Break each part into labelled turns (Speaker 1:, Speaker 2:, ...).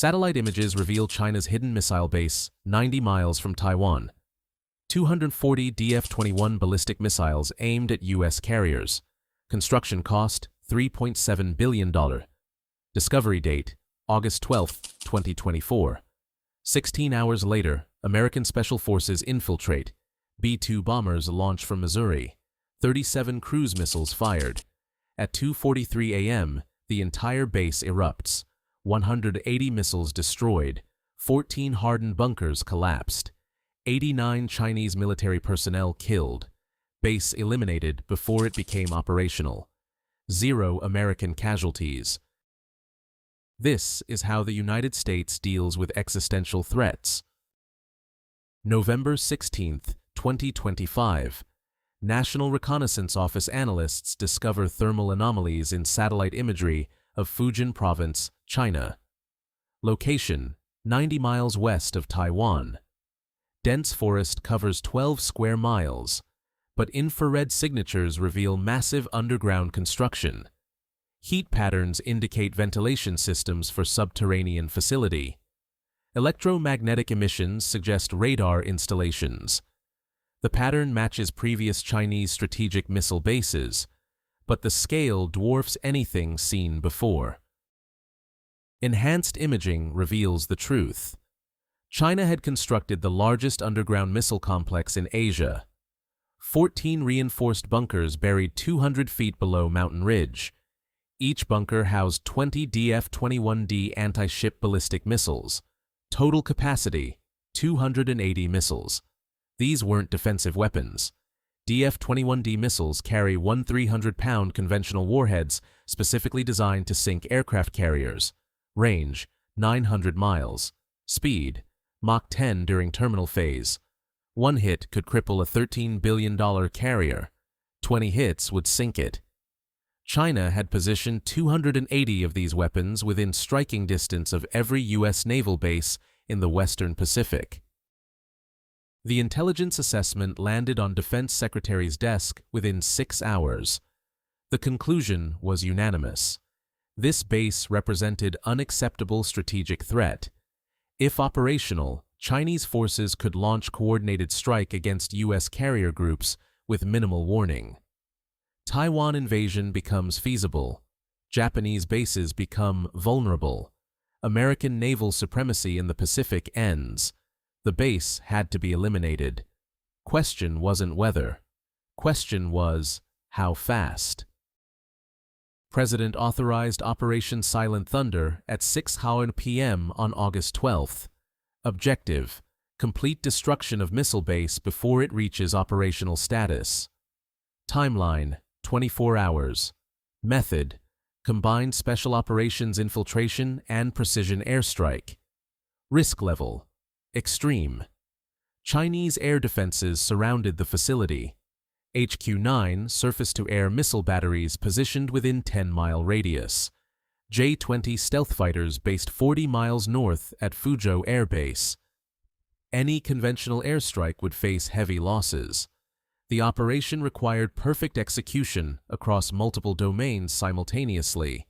Speaker 1: Satellite images reveal China's hidden missile base 90 miles from Taiwan. 240 DF-21 ballistic missiles aimed at U.S. carriers. Construction cost $3.7 billion. Discovery date August 12, 2024. 16 hours later, American Special Forces infiltrate. B-2 bombers launch from Missouri. 37 cruise missiles fired. At 2:43 a.m., the entire base erupts. 180 missiles destroyed. 14 hardened bunkers collapsed. 89 Chinese military personnel killed. Base eliminated before it became operational. 0 American casualties. This is how the United States deals with existential threats. November 16, 2025. National Reconnaissance Office analysts discover thermal anomalies in satellite imagery of Fujian Province, China. Location: 90 miles west of Taiwan. Dense forest covers 12 square miles, but infrared signatures reveal massive underground construction. Heat patterns indicate ventilation systems for subterranean facility. Electromagnetic emissions suggest radar installations. The pattern matches previous Chinese strategic missile bases, but the scale dwarfs anything seen before. Enhanced imaging reveals the truth. China had constructed the largest underground missile complex in Asia. 14 reinforced bunkers buried 200 feet below Mountain Ridge. Each bunker housed 20 DF-21D anti-ship ballistic missiles. Total capacity: 280 missiles. These weren't defensive weapons. DF-21D missiles carry 300-pound conventional warheads specifically designed to sink aircraft carriers. Range: 900 miles. Speed: Mach 10 during terminal phase. One hit could cripple a $13 billion carrier. 20 hits would sink it. China had positioned 280 of these weapons within striking distance of every U.S. naval base in the Western Pacific. The intelligence assessment landed on Defense Secretary's desk within 6 hours. The conclusion was unanimous. This base represented unacceptable strategic threat. If operational, Chinese forces could launch coordinated strike against U.S. carrier groups with minimal warning. Taiwan invasion becomes feasible. Japanese bases become vulnerable. American naval supremacy in the Pacific ends. The base had to be eliminated. Question wasn't whether. Question was, how fast? President authorized Operation Silent Thunder at 6:00 p.m. on August 12th. Objective: complete destruction of missile base before it reaches operational status. Timeline: 24 hours. Method: combined special operations infiltration and precision airstrike. Risk level: extreme. Chinese air defenses surrounded the facility. HQ-9 surface-to-air missile batteries positioned within 10-mile radius. J-20 stealth fighters based 40 miles north at Fuzhou Air Base. Any conventional airstrike would face heavy losses. The operation required perfect execution across multiple domains simultaneously.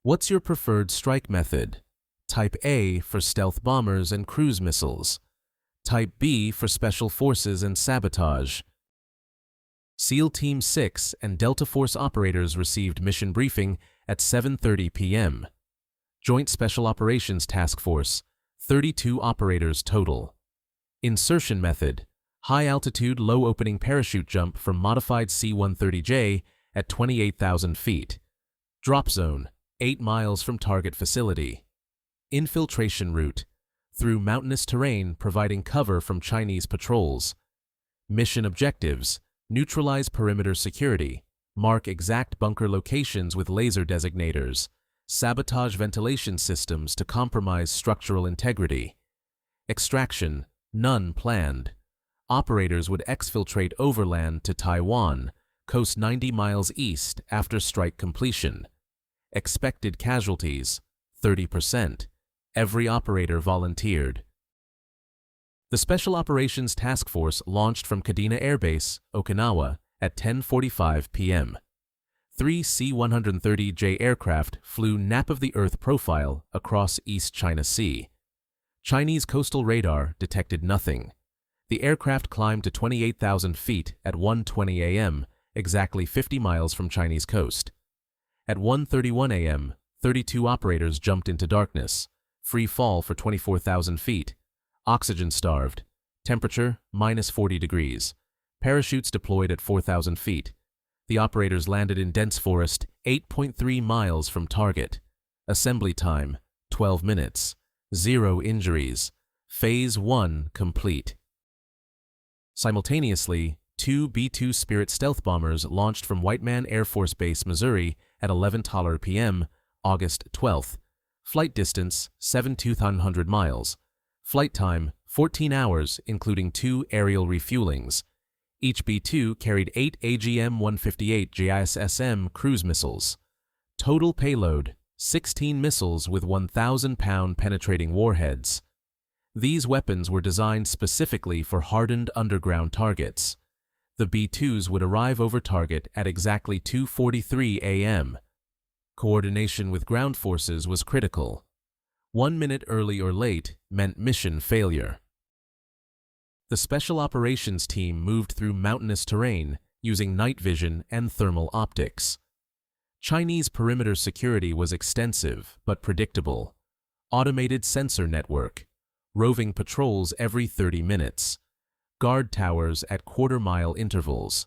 Speaker 1: What's your preferred strike method? Type A for stealth bombers and cruise missiles. Type B for special forces and sabotage. SEAL Team 6 and Delta Force operators received mission briefing at 7:30 p.m. Joint Special Operations Task Force, 32 operators total. Insertion method: high-altitude, low-opening parachute jump from modified C-130J at 28,000 feet. Drop zone: 8 miles from target facility. Infiltration route: through mountainous terrain providing cover from Chinese patrols. Mission objectives: neutralize perimeter security, mark exact bunker locations with laser designators, sabotage ventilation systems to compromise structural integrity. Extraction: none planned. Operators would exfiltrate overland to Taiwan, coast 90 miles east after strike completion. Expected casualties: 30%. Every operator volunteered. The Special Operations Task Force launched from Kadena Air Base, Okinawa, at 10:45 p.m. Three C-130J aircraft flew nap-of-the-earth profile across East China Sea. Chinese coastal radar detected nothing. The aircraft climbed to 28,000 feet at 1:20 a.m., exactly 50 miles from Chinese coast. At 1:31 a.m., 32 operators jumped into darkness. Free fall for 24,000 feet. Oxygen starved. Temperature, -40 degrees. Parachutes deployed at 4,000 feet. The operators landed in dense forest 8.3 miles from target. Assembly time, 12 minutes. 0 injuries. Phase 1 complete. Simultaneously, 2 B-2 Spirit stealth bombers launched from Whiteman Air Force Base, Missouri at 11:00 p.m., August 12th. Flight distance, 7,200 miles. Flight time, 14 hours, including 2 aerial refuelings. Each B-2 carried 8 AGM-158 JISSM cruise missiles. Total payload, 16 missiles with 1,000-pound penetrating warheads. These weapons were designed specifically for hardened underground targets. The B-2s would arrive over target at exactly 2:43 a.m. Coordination with ground forces was critical. 1 minute early or late meant mission failure. The Special Operations Team moved through mountainous terrain using night vision and thermal optics. Chinese perimeter security was extensive but predictable. Automated sensor network. Roving patrols every 30 minutes. Guard towers at quarter-mile intervals.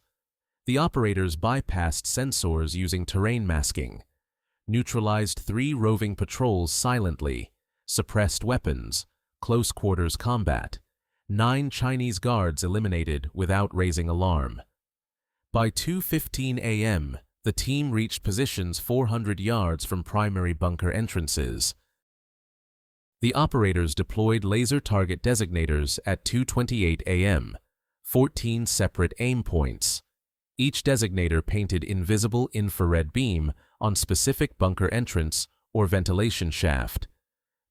Speaker 1: The operators bypassed sensors using terrain masking. Neutralized 3 roving patrols silently. Suppressed weapons. Close quarters combat. 9 Chinese guards eliminated without raising alarm. By 2:15 a.m., the team reached positions 400 yards from primary bunker entrances. The operators deployed laser target designators at 2:28 a.m., 14 separate aim points. Each designator painted invisible infrared beam on specific bunker entrance or ventilation shaft.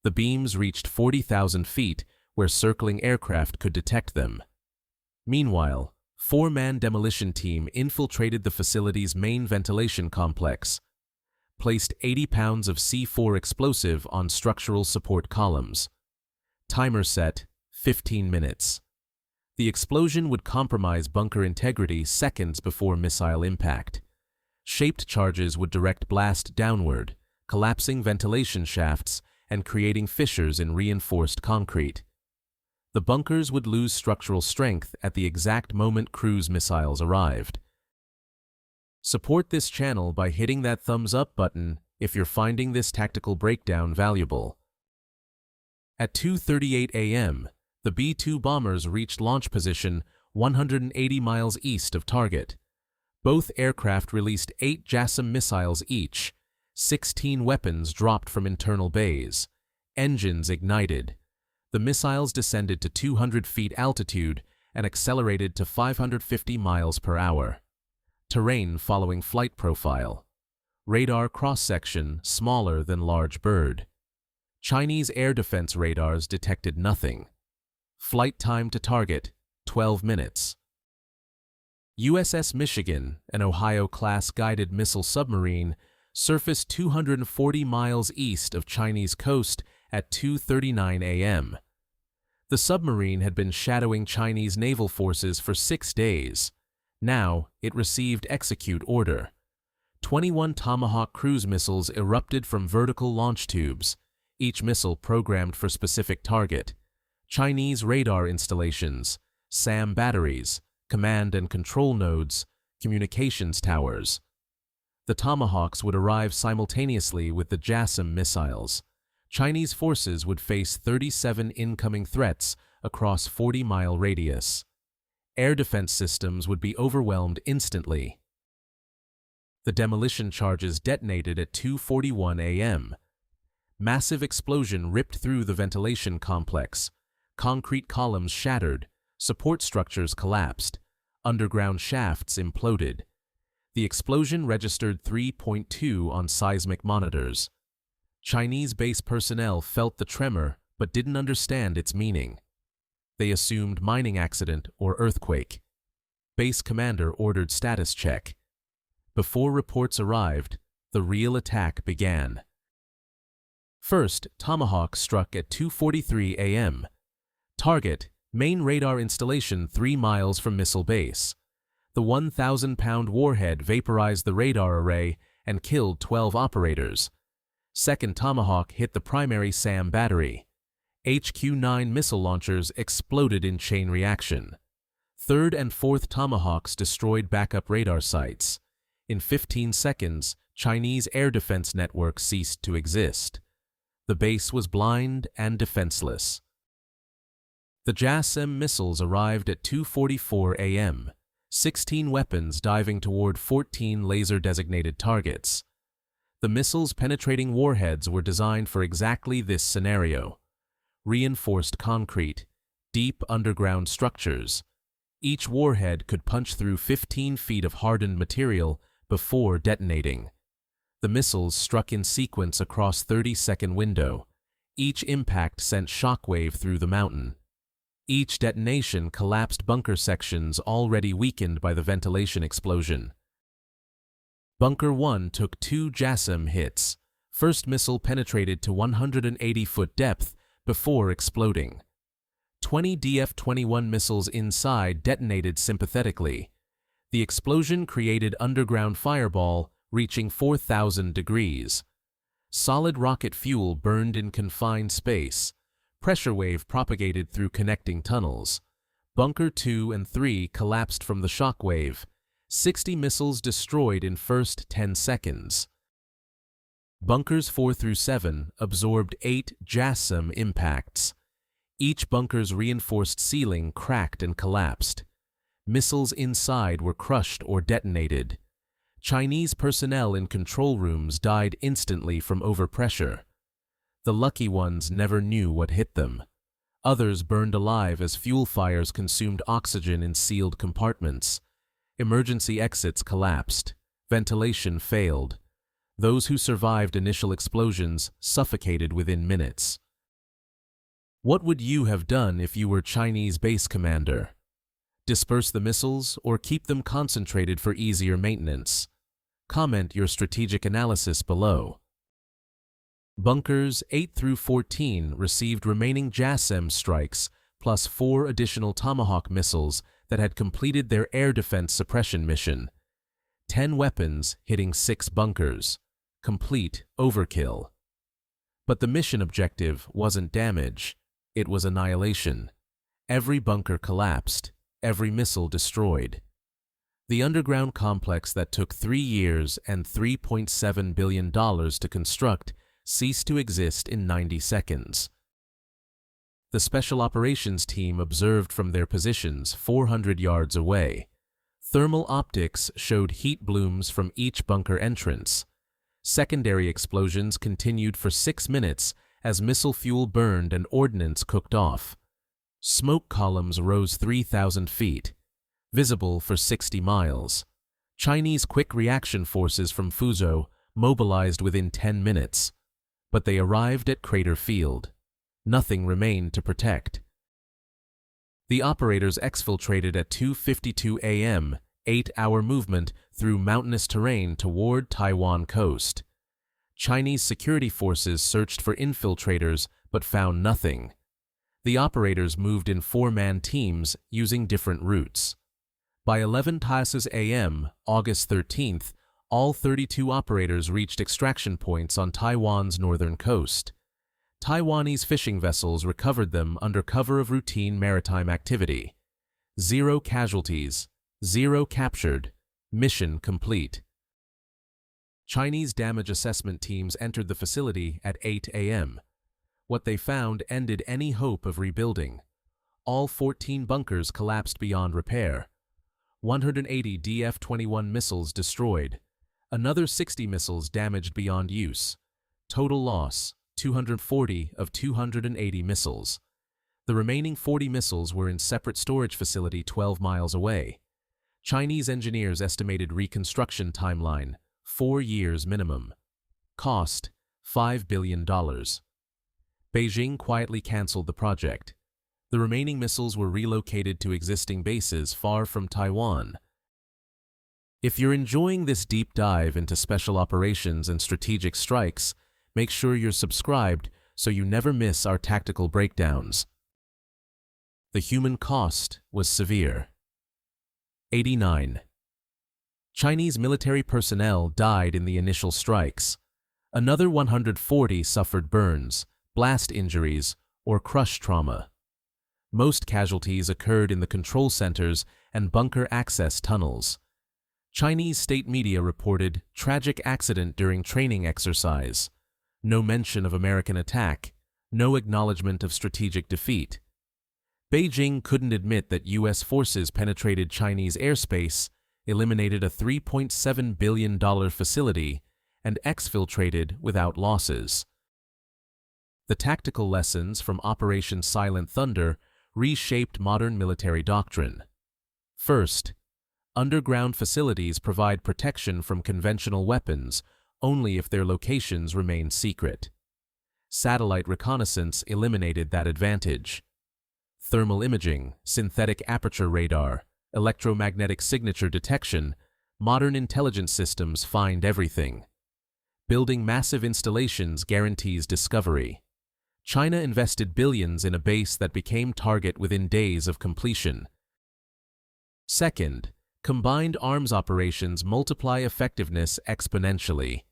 Speaker 1: The beams reached 40,000 feet where circling aircraft could detect them. Meanwhile, 4-man demolition team infiltrated the facility's main ventilation complex, placed 80 pounds of C4 explosive on structural support columns. Timer set, 15 minutes. The explosion would compromise bunker integrity seconds before missile impact. Shaped charges would direct blast downward, collapsing ventilation shafts and creating fissures in reinforced concrete. The bunkers would lose structural strength at the exact moment cruise missiles arrived. Support this channel by hitting that thumbs up button if you're finding this tactical breakdown valuable. At 2:38 a.m., the B-2 bombers reached launch position 180 miles east of target. Both aircraft released 8 JASSM missiles each. 16 weapons dropped from internal bays. Engines ignited. The missiles descended to 200 feet altitude and accelerated to 550 miles per hour. Terrain following flight profile. Radar cross-section smaller than large bird. Chinese air defense radars detected nothing. Flight time to target, 12 minutes. USS Michigan, an Ohio-class guided missile submarine, surfaced 240 miles east of Chinese coast at 2:39 a.m. The submarine had been shadowing Chinese naval forces for 6 days. Now, it received execute order. 21 Tomahawk cruise missiles erupted from vertical launch tubes, each missile programmed for specific target. Chinese radar installations, SAM batteries, command and control nodes, communications towers. The Tomahawks would arrive simultaneously with the JASSM missiles. Chinese forces would face 37 incoming threats across 40-mile radius. Air defense systems would be overwhelmed instantly. The demolition charges detonated at 2:41 a.m. Massive explosion ripped through the ventilation complex. Concrete columns shattered, support structures collapsed, underground shafts imploded. The explosion registered 3.2 on seismic monitors. Chinese base personnel felt the tremor but didn't understand its meaning. They assumed mining accident or earthquake. Base commander ordered status check. Before reports arrived, the real attack began. First, Tomahawk struck at 2:43 a.m. Target, main radar installation 3 miles from missile base. The 1,000-pound warhead vaporized the radar array and killed 12 operators. Second Tomahawk hit the primary SAM battery. HQ-9 missile launchers exploded in chain reaction. Third and fourth Tomahawks destroyed backup radar sites. In 15 seconds, Chinese air defense network ceased to exist. The base was blind and defenseless. The JASSM missiles arrived at 2:44 a.m., 16 weapons diving toward 14 laser-designated targets. The missiles' penetrating warheads were designed for exactly this scenario. Reinforced concrete, deep underground structures. Each warhead could punch through 15 feet of hardened material before detonating. The missiles struck in sequence across 30-second window. Each impact sent shockwave through the mountain. Each detonation collapsed bunker sections already weakened by the ventilation explosion. Bunker 1 took 2 JASSM hits. First missile penetrated to 180-foot depth before exploding. 20 DF-21 missiles inside detonated sympathetically. The explosion created underground fireball reaching 4,000 degrees. Solid rocket fuel burned in confined space. Pressure wave propagated through connecting tunnels. Bunker 2 and 3 collapsed from the shock wave. 60 missiles destroyed in first 10 seconds. Bunkers 4 through 7 absorbed 8 JASSM impacts. Each bunker's reinforced ceiling cracked and collapsed. Missiles inside were crushed or detonated. Chinese personnel in control rooms died instantly from overpressure. The lucky ones never knew what hit them. Others burned alive as fuel fires consumed oxygen in sealed compartments. Emergency exits collapsed. Ventilation failed. Those who survived initial explosions suffocated within minutes. What would you have done if you were Chinese base commander? Disperse the missiles or keep them concentrated for easier maintenance? Comment your strategic analysis below. Bunkers 8 through 14 received remaining JASSM strikes plus 4 additional Tomahawk missiles that had completed their air defense suppression mission. 10 weapons hitting 6 bunkers. Complete overkill. But the mission objective wasn't damage. It was annihilation. Every bunker collapsed. Every missile destroyed. The underground complex that took 3 years and $3.7 billion to construct ceased to exist in 90 seconds. The Special Operations Team observed from their positions 400 yards away. Thermal optics showed heat blooms from each bunker entrance. Secondary explosions continued for 6 minutes as missile fuel burned and ordnance cooked off. Smoke columns rose 3,000 feet, visible for 60 miles. Chinese quick reaction forces from Fuzhou mobilized within 10 minutes, but they arrived at Crater Field. Nothing remained to protect. The operators exfiltrated at 2:52 a.m., 8-hour movement through mountainous terrain toward Taiwan coast. Chinese security forces searched for infiltrators but found nothing. The operators moved in 4-man teams using different routes. By 11 a.m., August 13th, all 32 operators reached extraction points on Taiwan's northern coast. Taiwanese fishing vessels recovered them under cover of routine maritime activity. 0 casualties, 0 captured, mission complete. Chinese damage assessment teams entered the facility at 8 a.m. What they found ended any hope of rebuilding. All 14 bunkers collapsed beyond repair. 180 DF-21 missiles destroyed. Another 60 missiles damaged beyond use. Total loss, 240 of 280 missiles. The remaining 40 missiles were in separate storage facility 12 miles away. Chinese engineers estimated reconstruction timeline, 4 years minimum. Cost, $5 billion. Beijing quietly canceled the project. The remaining missiles were relocated to existing bases far from Taiwan. If you're enjoying this deep dive into special operations and strategic strikes, make sure you're subscribed so you never miss our tactical breakdowns. The human cost was severe. 89. Chinese military personnel died in the initial strikes. Another 140 suffered burns, blast injuries, or crush trauma. Most casualties occurred in the control centers and bunker access tunnels. Chinese state media reported tragic accident during training exercise. No mention of American attack, no acknowledgement of strategic defeat. Beijing couldn't admit that U.S. forces penetrated Chinese airspace, eliminated a $3.7 billion facility, and exfiltrated without losses. The tactical lessons from Operation Silent Thunder reshaped modern military doctrine. First, underground facilities provide protection from conventional weapons only if their locations remain secret. Satellite reconnaissance eliminated that advantage. Thermal imaging, synthetic aperture radar, electromagnetic signature detection, modern intelligence systems find everything. Building massive installations guarantees discovery. China invested billions in a base that became target within days of completion. Second, combined arms operations multiply effectiveness exponentially.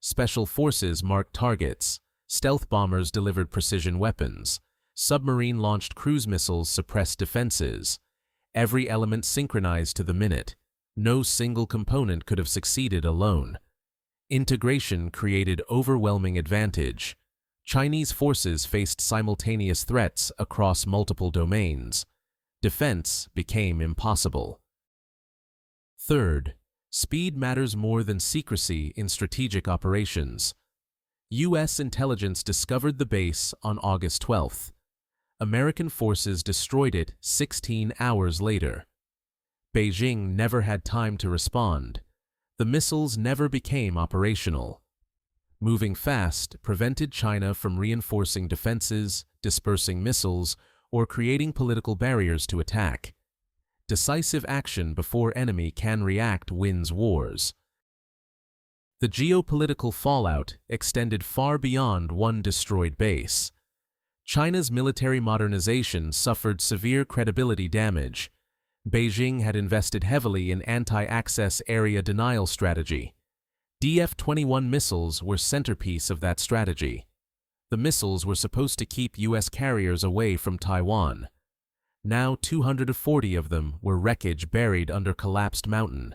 Speaker 1: Special forces marked targets, stealth bombers delivered precision weapons, submarine-launched cruise missiles suppressed defenses. Every element synchronized to the minute. No single component could have succeeded alone. Integration created overwhelming advantage. Chinese forces faced simultaneous threats across multiple domains. Defense became impossible. Third, speed matters more than secrecy in strategic operations. U.S. intelligence discovered the base on August 12th. American forces destroyed it 16 hours later. Beijing never had time to respond. The missiles never became operational. Moving fast prevented China from reinforcing defenses, dispersing missiles, or creating political barriers to attack. Decisive action before enemy can react wins wars. The geopolitical fallout extended far beyond one destroyed base. China's military modernization suffered severe credibility damage. Beijing had invested heavily in anti-access area denial strategy. DF-21 missiles were centerpiece of that strategy. The missiles were supposed to keep U.S. carriers away from Taiwan. Now 240 of them were wreckage buried under collapsed mountain.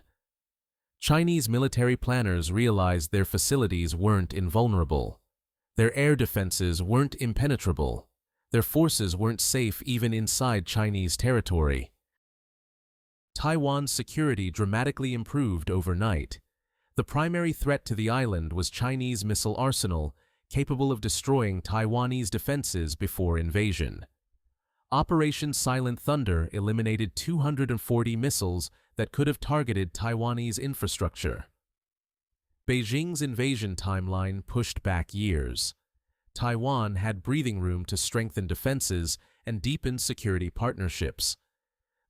Speaker 1: Chinese military planners realized their facilities weren't invulnerable. Their air defenses weren't impenetrable. Their forces weren't safe even inside Chinese territory. Taiwan's security dramatically improved overnight. The primary threat to the island was Chinese missile arsenal, capable of destroying Taiwanese defenses before invasion. Operation Silent Thunder eliminated 240 missiles that could have targeted Taiwanese infrastructure. Beijing's invasion timeline pushed back years. Taiwan had breathing room to strengthen defenses and deepen security partnerships.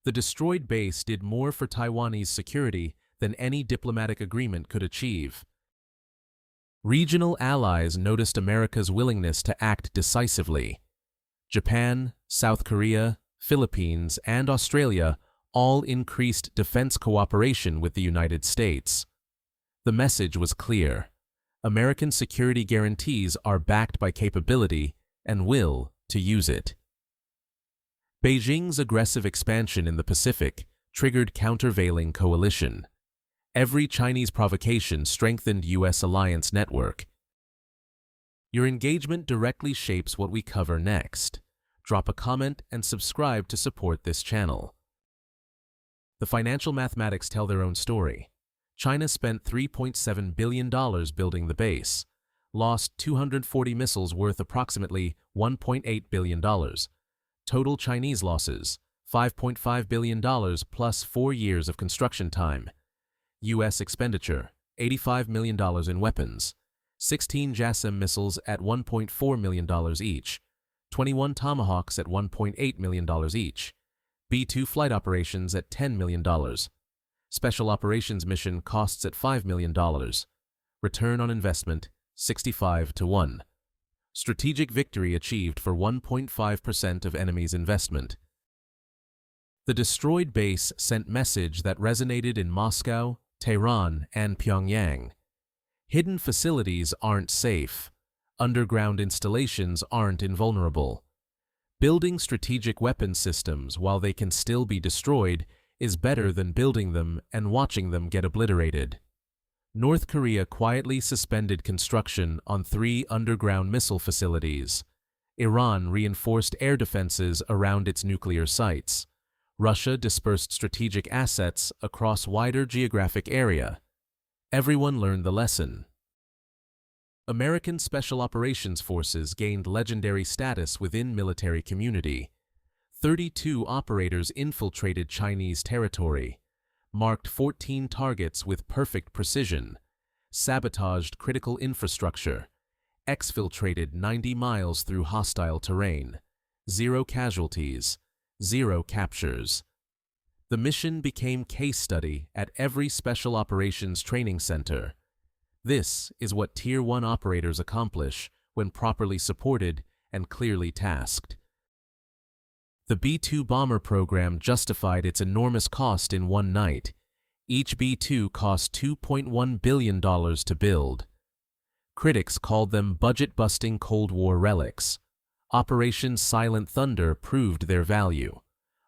Speaker 1: The destroyed base did more for Taiwanese security than any diplomatic agreement could achieve. Regional allies noticed America's willingness to act decisively. Japan, South Korea, Philippines, and Australia all increased defense cooperation with the United States. The message was clear. American security guarantees are backed by capability and will to use it. Beijing's aggressive expansion in the Pacific triggered countervailing coalition. Every Chinese provocation strengthened U.S. alliance network. Your engagement directly shapes what we cover next. Drop a comment and subscribe to support this channel. The financial mathematics tell their own story. China spent $3.7 billion building the base, lost 240 missiles worth approximately $1.8 billion. Total Chinese losses, $5.5 billion plus 4 years of construction time. U.S. expenditure, $85 million in weapons, 16 JASSM missiles at $1.4 million each, 21 Tomahawks at $1.8 million each, B-2 flight operations at $10 million. Special Operations Mission costs at $5 million. Return on investment, 65 to 1. Strategic victory achieved for 1.5% of enemy's investment. The destroyed base sent message that resonated in Moscow, Tehran, and Pyongyang. Hidden facilities aren't safe. Underground installations aren't invulnerable. Building strategic weapon systems while they can still be destroyed is better than building them and watching them get obliterated. North Korea quietly suspended construction on 3 underground missile facilities. Iran reinforced air defenses around its nuclear sites. Russia dispersed strategic assets across wider geographic area. Everyone learned the lesson. American Special Operations Forces gained legendary status within military community. 32 operators infiltrated Chinese territory, marked 14 targets with perfect precision, sabotaged critical infrastructure, exfiltrated 90 miles through hostile terrain, 0 casualties, 0 captures. The mission became case study at every Special Operations Training Center. This is what Tier 1 operators accomplish when properly supported and clearly tasked. The B-2 bomber program justified its enormous cost in one night. Each B-2 cost $2.1 billion to build. Critics called them budget-busting Cold War relics. Operation Silent Thunder proved their value.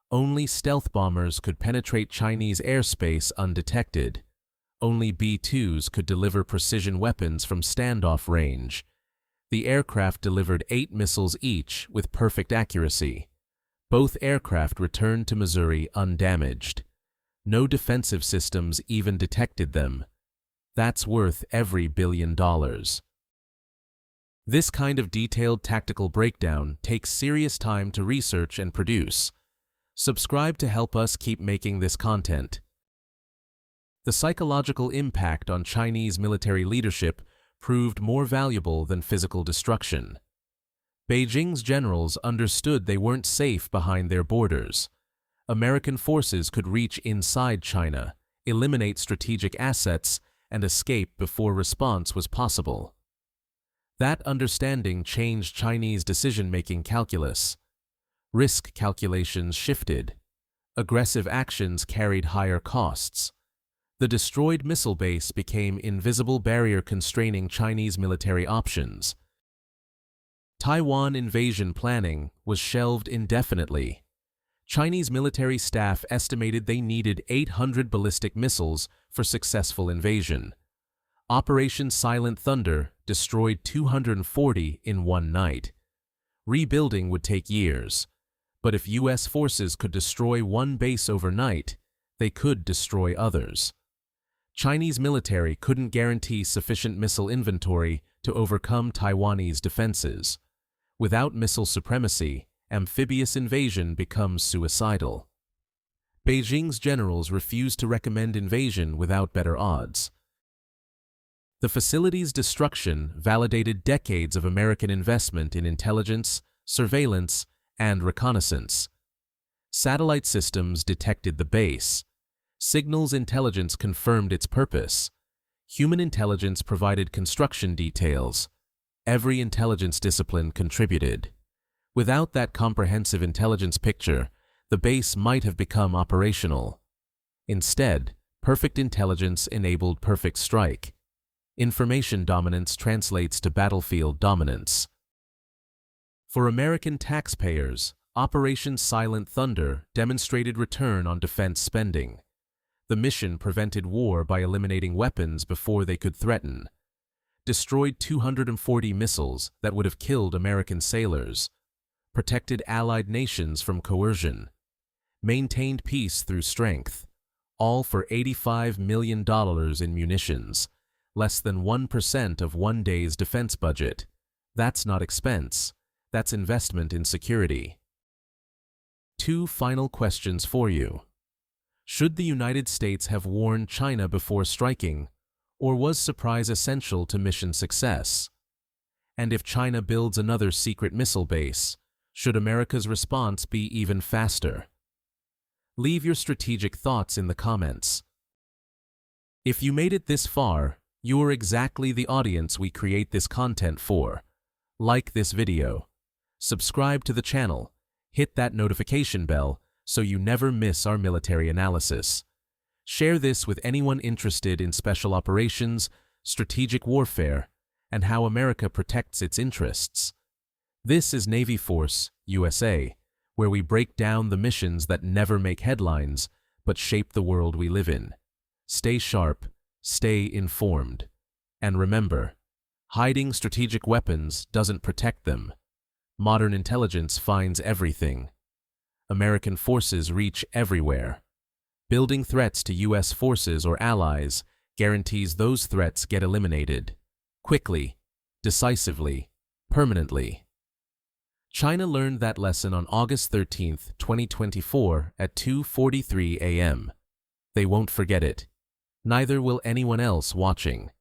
Speaker 1: Only stealth bombers could penetrate Chinese airspace undetected. Only B-2s could deliver precision weapons from standoff range. The aircraft delivered 8 missiles each with perfect accuracy. Both aircraft returned to Missouri undamaged. No defensive systems even detected them. That's worth every $1 billion. This kind of detailed tactical breakdown takes serious time to research and produce. Subscribe to help us keep making this content. The psychological impact on Chinese military leadership proved more valuable than physical destruction. Beijing's generals understood they weren't safe behind their borders. American forces could reach inside China, eliminate strategic assets, and escape before response was possible. That understanding changed Chinese decision-making calculus. Risk calculations shifted. Aggressive actions carried higher costs. The destroyed missile base became invisible barrier constraining Chinese military options. Taiwan invasion planning was shelved indefinitely. Chinese military staff estimated they needed 800 ballistic missiles for successful invasion. Operation Silent Thunder destroyed 240 in one night. Rebuilding would take years, but if U.S. forces could destroy one base overnight, they could destroy others. Chinese military couldn't guarantee sufficient missile inventory to overcome Taiwanese defenses. Without missile supremacy, amphibious invasion becomes suicidal. Beijing's generals refused to recommend invasion without better odds. The facility's destruction validated decades of American investment in intelligence, surveillance, and reconnaissance. Satellite systems detected the base. Signals intelligence confirmed its purpose. Human intelligence provided construction details. Every intelligence discipline contributed. Without that comprehensive intelligence picture, the base might have become operational. Instead, perfect intelligence enabled perfect strike. Information dominance translates to battlefield dominance. For American taxpayers, Operation Silent Thunder demonstrated return on defense spending. The mission prevented war by eliminating weapons before they could threaten. Destroyed 240 missiles that would have killed American sailors. Protected allied nations from coercion. Maintained peace through strength. All for $85 million in munitions. Less than 1% of one day's defense budget. That's not expense. That's investment in security. 2 final questions for you. Should the United States have warned China before striking, or was surprise essential to mission success? And if China builds another secret missile base, should America's response be even faster? Leave your strategic thoughts in the comments. If you made it this far, you are exactly the audience we create this content for. Like this video. Subscribe to the channel. Hit that notification bell so you never miss our military analysis. Share this with anyone interested in special operations, strategic warfare, and how America protects its interests. This is Navy Force, USA, where we break down the missions that never make headlines, but shape the world we live in. Stay sharp, stay informed, and remember, hiding strategic weapons doesn't protect them. Modern intelligence finds everything. American forces reach everywhere. Building threats to U.S. forces or allies guarantees those threats get eliminated. Quickly, decisively, permanently. China learned that lesson on August 13, 2024 at 2:43 a.m. They won't forget it. Neither will anyone else watching.